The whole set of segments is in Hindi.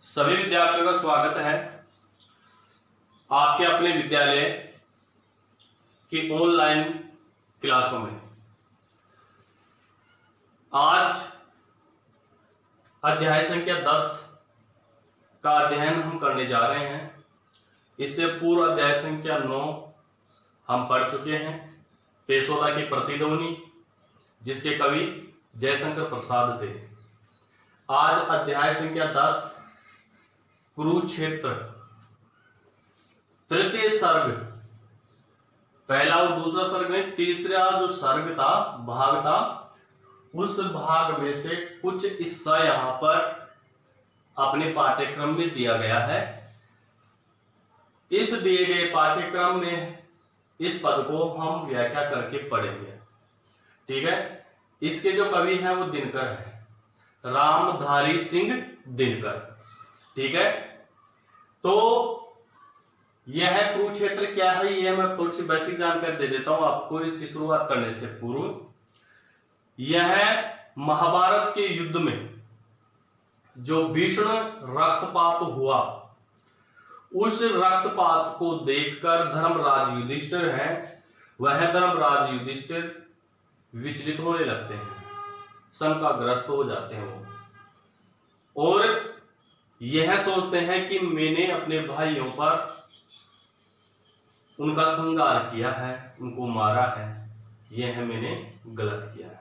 सभी विद्यार्थियों का स्वागत है आपके अपने विद्यालय की ऑनलाइन क्लासों में। आज अध्याय संख्या 10 का अध्ययन हम करने जा रहे हैं। इससे पूर्व अध्याय संख्या 9 हम पढ़ चुके हैं, पेशोदा की प्रतिध्वनि, जिसके कवि जयशंकर प्रसाद थे। आज अध्याय संख्या 10 कुरुक्षेत्र, तृतीय सर्ग, पहला और दूसरा सर्ग में तीसरा जो सर्ग था, भाग था, उस भाग में से कुछ हिस्सा यहाँ पर अपने पाठ्यक्रम में दिया गया है। इस दिए गए पाठ्यक्रम में इस पद को हम व्याख्या करके पढ़ेंगे। ठीक है। इसके जो कवि हैं वो दिनकर है, रामधारी सिंह दिनकर। ठीक है। तो यह कुरुक्षेत्र क्या है, यह मैं थोड़ी सी बेसिक जानकारी दे देता हूं आपको इसकी शुरुआत करने से पूर्व। यह महाभारत के युद्ध में जो भीषण रक्तपात हुआ, उस रक्तपात को देखकर धर्मराज युधिष्ठिर है, वह धर्मराज युधिष्ठिर विचलित होने लगते हैं, शंकाग्रस्त हो जाते हैं वो, और यह सोचते हैं कि मैंने अपने भाइयों पर उनका संहार किया है, उनको मारा है, यह मैंने गलत किया है।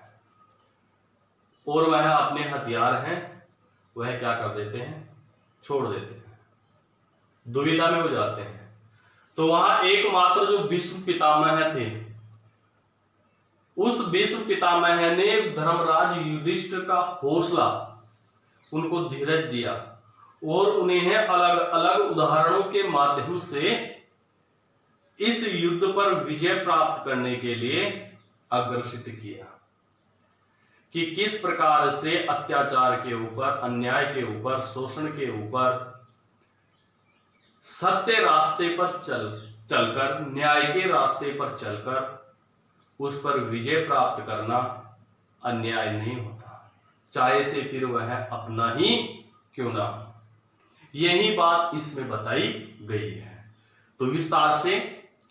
और वह अपने हथियार हैं वह क्या कर देते हैं, छोड़ देते हैं, दुविधा में हो जाते हैं। तो वहां एकमात्र जो भीष्म पितामह थे, उस भीष्म पितामह ने धर्मराज युधिष्ठिर का हौसला, उनको धीरज दिया और उन्हें अलग अलग उदाहरणों के माध्यम से इस युद्ध पर विजय प्राप्त करने के लिए अग्रसित किया कि किस प्रकार से अत्याचार के ऊपर, अन्याय के ऊपर, शोषण के ऊपर सत्य रास्ते पर चलकर, न्याय के रास्ते पर चलकर उस पर विजय प्राप्त करना अन्याय नहीं होता, चाहे से फिर वह अपना ही क्यों ना हो। यही बात इसमें बताई गई है। तो विस्तार से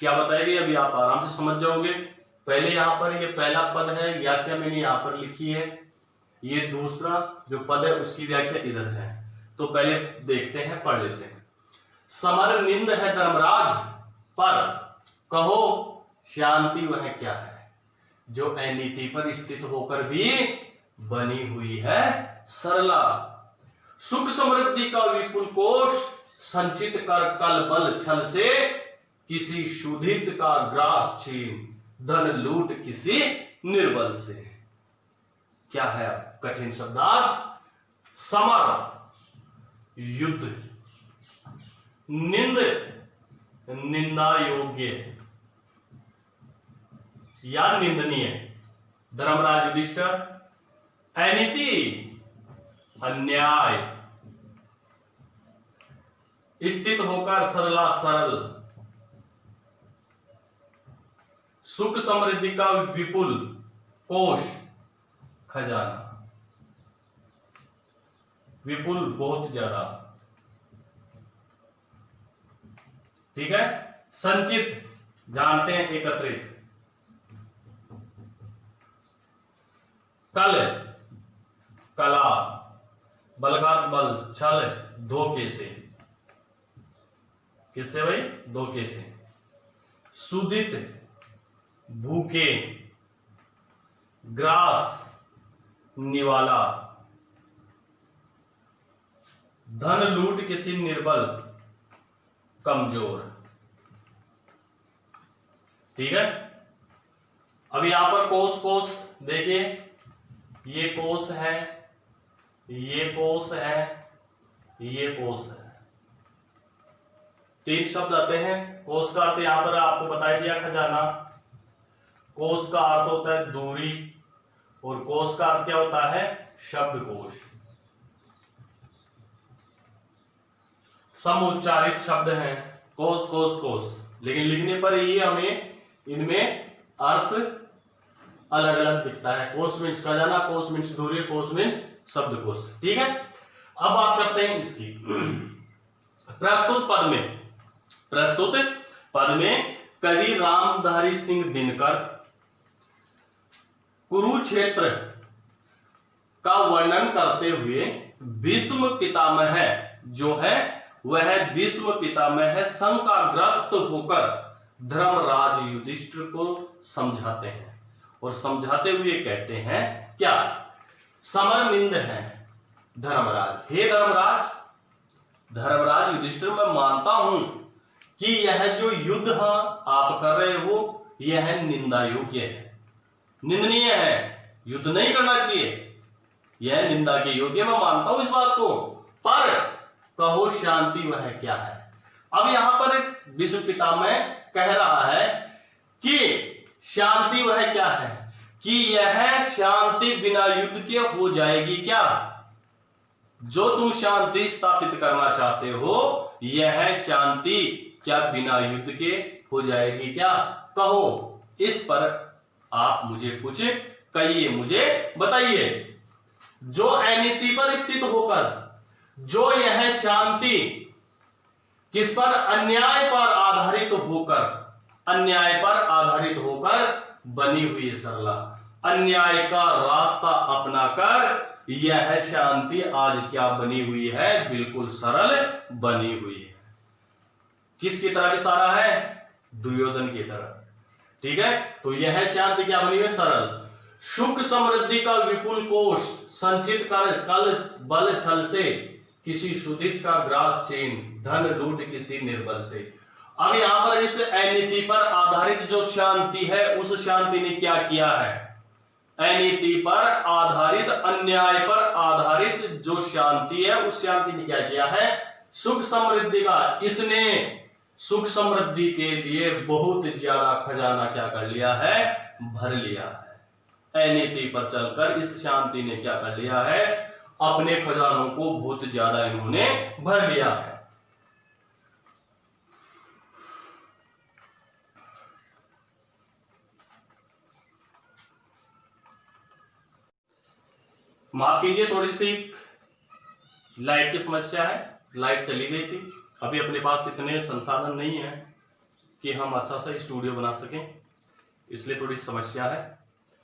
क्या बताई गई अभी आप आराम से समझ जाओगे। पहले यहाँ पर ये पहला पद है, व्याख्या मैंने यहाँ पर लिखी है, ये दूसरा जो पद है उसकी व्याख्या इधर है। तो पहले देखते हैं, पढ़ लेते हैं। समर निंद है धर्मराज पर, कहो शांति वह क्या है, जो अनीति पर स्थित होकर भी बनी हुई है सरला। सुख समृद्धि का विपुल कोष संचित कर कल बल छल से, किसी शुद्धित का ग्रास छीन धन लूट किसी निर्बल से। क्या है कठिन शब्दार्थ। समर युद्ध, निंद निंदा योग्य या निंदनीय धर्मराज युधिष्ठिर, अनीति अन्याय, स्थित होकर सरला सरल, सुख समृद्धि का विपुल कोष खजाना, विपुल बहुत ज्यादा। ठीक है। संचित जानते हैं एकत्रित, कल कला, बलगार बल, छल धोखे से, किससे भाई, धोखे से। सुदित भूखे, ग्रास निवाला, धन लूट किसी निर्बल कमजोर। ठीक है। अब यहां पर कोष कोष देखिए, ये कोष है, ये कोष है, ये कोष है, तीन शब्द आते हैं। कोष का अर्थ यहां पर आपको बता दिया खजाना, कोष का अर्थ होता है दूरी, और कोष का अर्थ क्या होता है, शब्दकोश। समुच्चारित शब्द हैं कोष कोष कोष, लेकिन लिखने पर ये हमें इनमें अर्थ अलग अलग दिखता है। कोष मीन्स खजाना, कोष मीन्स दूरी, कोष मीन्स शब्दकोश। ठीक है। अब बात करते हैं इसकी। प्रस्तुत पद में कवि रामधारी सिंह दिनकर कुरुक्षेत्र का वर्णन करते हुए भीष्म पितामह जो है वह भीष्म पितामह शंकाग्रस्त होकर धर्मराज युधिष्ठिर को समझाते हैं और समझाते हुए कहते हैं क्या, समरनिंद है धर्मराज, हे धर्मराज युधिष्ठिर, मैं मानता हूं कि यह जो युद्ध आप कर रहे हो यह निंदा योग्य है, निंदनीय है, युद्ध नहीं करना चाहिए, यह निंदा के योग्य, मैं मानता हूं इस बात को, पर कहो शांति वह क्या है। अब यहां पर भीष्म पितामह कह रहा है कि शांति वह क्या है, कि यह शांति बिना युद्ध के हो जाएगी क्या, जो तुम शांति स्थापित करना चाहते हो यह शांति क्या बिना युद्ध के हो जाएगी क्या, कहो, इस पर आप मुझे कुछ कहिए, मुझे बताइए। जो अनीति पर स्थित होकर, जो यह शांति किस पर, अन्याय पर आधारित होकर, अन्याय पर आधारित होकर बनी हुई है सरला, अन्याय का रास्ता अपनाकर यह शांति आज क्या बनी हुई है, बिल्कुल सरल बनी हुई है। किसकी तरह इशारा है, दुर्योधन की तरह, ठीक है। तो यह शांति क्या बनी हुई है, सरल, सुख समृद्धि का विपुल कोष संचित कर कल बल छल से, किसी सुदित का ग्रास छीन धन लूट किसी निर्बल से। अब यहां पर इस अनीति पर आधारित जो शांति है उस शांति ने क्या किया है, अनीति पर आधारित, अन्याय पर आधारित जो शांति है उस शांति ने क्या किया है, सुख समृद्धि का, इसने सुख समृद्धि के लिए बहुत ज्यादा खजाना क्या कर लिया है, भर लिया है। अनीति पर चलकर इस शांति ने क्या कर लिया है, अपने खजानों को बहुत ज्यादा इन्होंने भर लिया है। माफ कीजिए, थोड़ी सी लाइट की समस्या है, लाइट चली गई थी, अभी अपने पास इतने संसाधन नहीं है कि हम अच्छा सा स्टूडियो बना सकें, इसलिए थोड़ी समस्या है।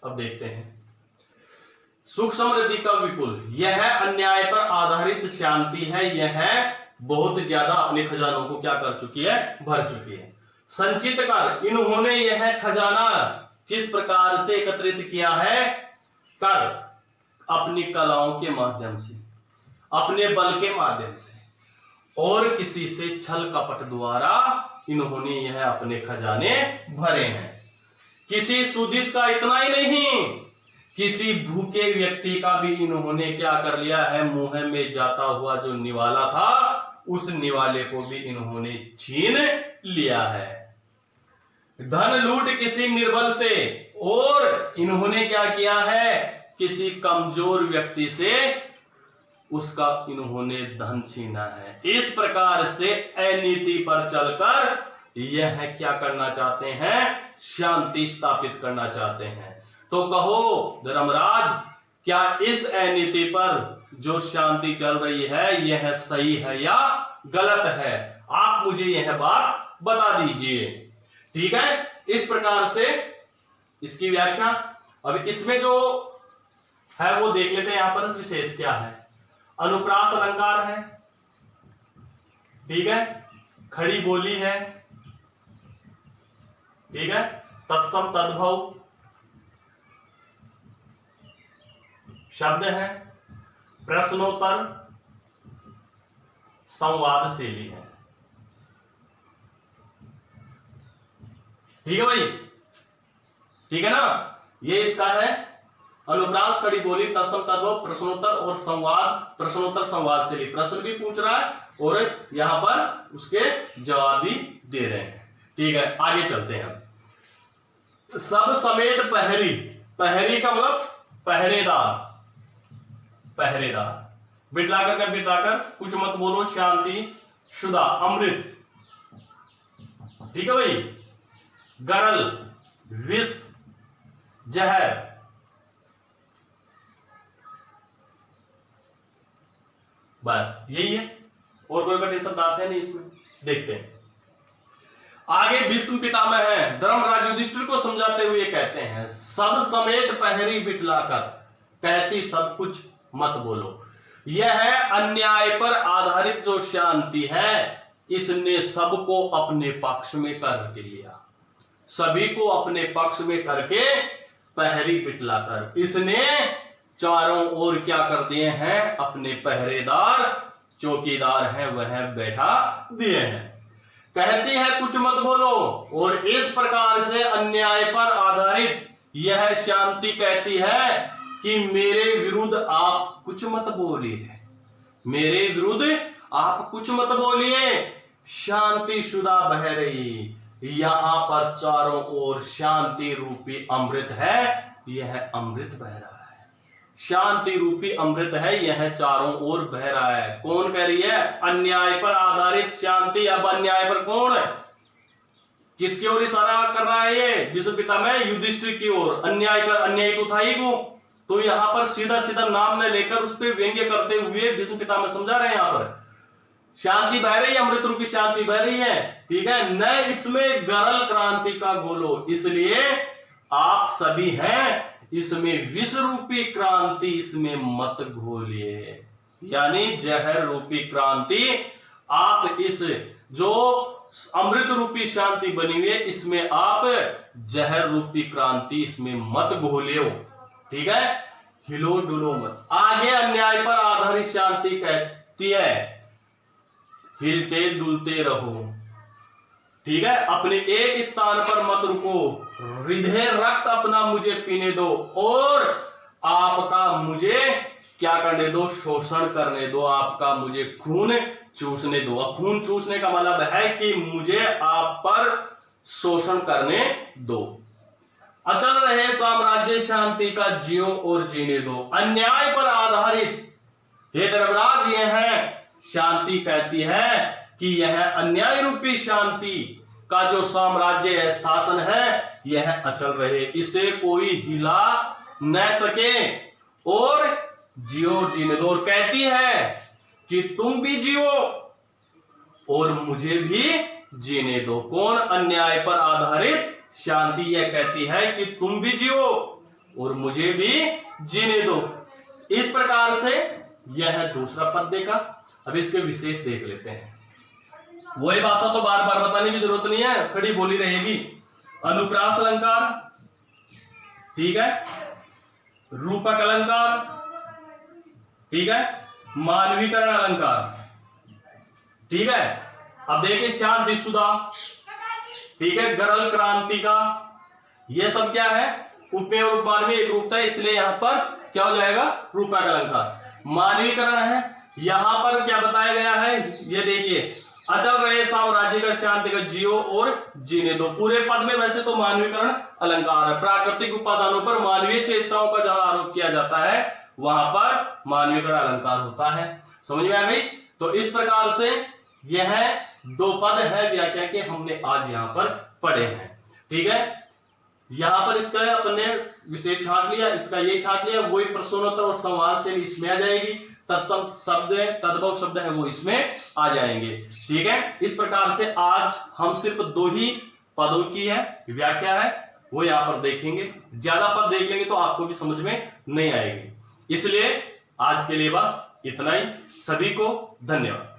अब देखते हैं, सुख समृद्धि का विपुल, यह अन्याय पर आधारित शांति है, यह बहुत ज्यादा अपने खजानों को क्या कर चुकी है, भर चुकी है। संचित कर, इन्होंने यह खजाना किस प्रकार से एकत्रित किया है, कर, अपनी कलाओं के माध्यम से, अपने बल के माध्यम से, और किसी से छल कपट द्वारा इन्होंने यह अपने खजाने भरे हैं। किसी सुदित का इतना ही नहीं, किसी भूखे व्यक्ति का भी इन्होंने क्या कर लिया है, मुंह में जाता हुआ जो निवाला था उस निवाले को भी इन्होंने छीन लिया है। धन लूट किसी निर्बल से, और इन्होंने क्या किया है, किसी कमजोर व्यक्ति से उसका इन्होंने धन छीना है। इस प्रकार से अनीति पर चलकर यह क्या करना चाहते हैं, शांति स्थापित करना चाहते हैं। तो कहो धर्मराज, क्या इस अनीति पर जो शांति चल रही है यह सही है या गलत है, आप मुझे यह बात बता दीजिए, ठीक है। इस प्रकार से इसकी व्याख्या, अब इसमें जो है वो देख लेते हैं। यहां पर विशेष क्या है, अनुप्रास अलंकार है, ठीक है, खड़ी बोली है, ठीक है, तत्सम तद्भव शब्द है, प्रश्नोत्तर संवाद शैली है, ठीक है भाई, ठीक है ना। ये इसका है अनुप्रास, खड़ी बोली, तत्सम तद्भव, प्रश्नोत्तर और संवाद, प्रश्नोत्तर संवाद शैली, प्रश्न भी पूछ रहा है और यहां पर उसके जवाब भी दे रहे हैं, ठीक है। आगे चलते हैं। सब समेट पहरी, पहरी का मतलब पहरेदार, पहरेदार, बिटलाकर का बिटलाकर, कुछ मत बोलो, शांति शुदा, अमृत, ठीक है भाई, गरल, विष, जहर, बस यही है, और कोई कठिन शब्द आते नहीं इसमें। देखते हैं आगे। भीष्म पितामह है धर्मराज युधिष्ठिर को समझाते हुए कहते हैं, सब समेत पहरी बिटलाकर कहती सब कुछ मत बोलो। यह है अन्याय पर आधारित जो शांति है, इसने सबको अपने पक्ष में करके लिया, सभी को अपने पक्ष में करके पहरी बिटलाकर इसने चारों ओर क्या कर दिए हैं, अपने पहरेदार चौकीदार हैं वह बैठा दिए हैं। कहती है कुछ मत बोलो, और इस प्रकार से अन्याय पर आधारित यह शांति कहती है कि मेरे विरुद्ध आप कुछ मत बोलिए, मेरे विरुद्ध आप कुछ मत बोलिए। शांति शुदा बह रही, यहां पर चारों ओर शांति रूपी अमृत है, यह अमृत बह रहा है, शांति रूपी अमृत है, यह चारों ओर बह रहा है। कौन कह रही है? अन्याय पर आधारित शांति। अब अन्याय पर कौन है, किसकी ओर इशारा कर रहा है ये? भीष्म पितामह युधिष्ठिर की ओर। अन्याय का अन्याय तो था ही को, तो यहां पर सीधा सीधा नाम न लेकर उस पर व्यंग्य करते हुए भीष्म पितामह समझा रहे हैं। यहां पर शांति बह रही है, अमृत रूपी शांति बह रही है, ठीक है, न इसमें गरल क्रांति का घोलो, इसलिए आप सभी हैं, इसमें विष रूपी क्रांति इसमें मत घोलिए, यानी जहर रूपी क्रांति आप इस जो अमृत रूपी शांति बनी हुई है इसमें आप जहर रूपी क्रांति इसमें मत घोलियो, ठीक है, हिलो डुलो मत। आगे अन्याय पर आधारित शांति कहती है हिलते डुलते रहो, ठीक है, अपने एक स्थान पर मत रुको, हृदय रक्त अपना मुझे पीने दो और आपका मुझे क्या करने दो, शोषण करने दो, आपका मुझे खून चूसने दो। अब खून चूसने का मतलब है कि मुझे आप पर शोषण करने दो। अचल रहे साम्राज्य शांति का जियो और जीने दो। अन्याय पर आधारित हे धर्मराज यह शांति कहती है कि यह अन्याय रूपी शांति का जो साम्राज्य है, शासन है, यह अचल रहे, इसे कोई हिला न सके और जियो जीने दो। और कहती है कि तुम भी जियो और मुझे भी जीने दो। कौन? अन्याय पर आधारित शांति यह कहती है कि तुम भी जियो और मुझे भी जीने दो। इस प्रकार से यह दूसरा पद देखा। अब इसके विशेष देख लेते हैं। वही भाषा तो बार बार बताने की जरूरत नहीं है, खड़ी बोली रहेगी। अनुप्रास अलंकार, ठीक है, रूपक अलंकार, ठीक है, मानवीकरण अलंकार, ठीक है। अब देखिए शांति शुदा, ठीक है, गरल क्रांति का, यह सब क्या है? उपमेय और उपमानवीय एक रूपता है, इसलिए यहां पर क्या हो जाएगा? रूपक अलंकार। मानवीकरण है, यहां पर क्या बताया गया है? ये देखिए, अचल रहे साम्राज्य का शांति का जियो और जीने दो। पूरे पद में वैसे तो मानवीकरण अलंकार है। प्राकृतिक उपादानों पर मानवीय चेष्टाओं का जहां आरोप किया जाता है वहां पर मानवीकरण अलंकार होता है। समझ में आ गई? तो इस प्रकार से यह दो पद है व्याख्या के हमने आज यहां पर पढ़े हैं, ठीक है। यहां पर इसका अपने विशेष छाट लिया, इसका ये छाट लिया, वही प्रश्नोत्तर और संवाद से इसमें आ जाएगी, तत्सम शब्द तद्भव शब्द है वो इसमें आ जाएंगे, ठीक है। इस प्रकार से आज हम सिर्फ दो ही पदों की है व्याख्या है वो यहां पर देखेंगे। ज्यादा पद देख लेंगे तो आपको भी समझ में नहीं आएगी, इसलिए आज के लिए बस इतना ही। सभी को धन्यवाद।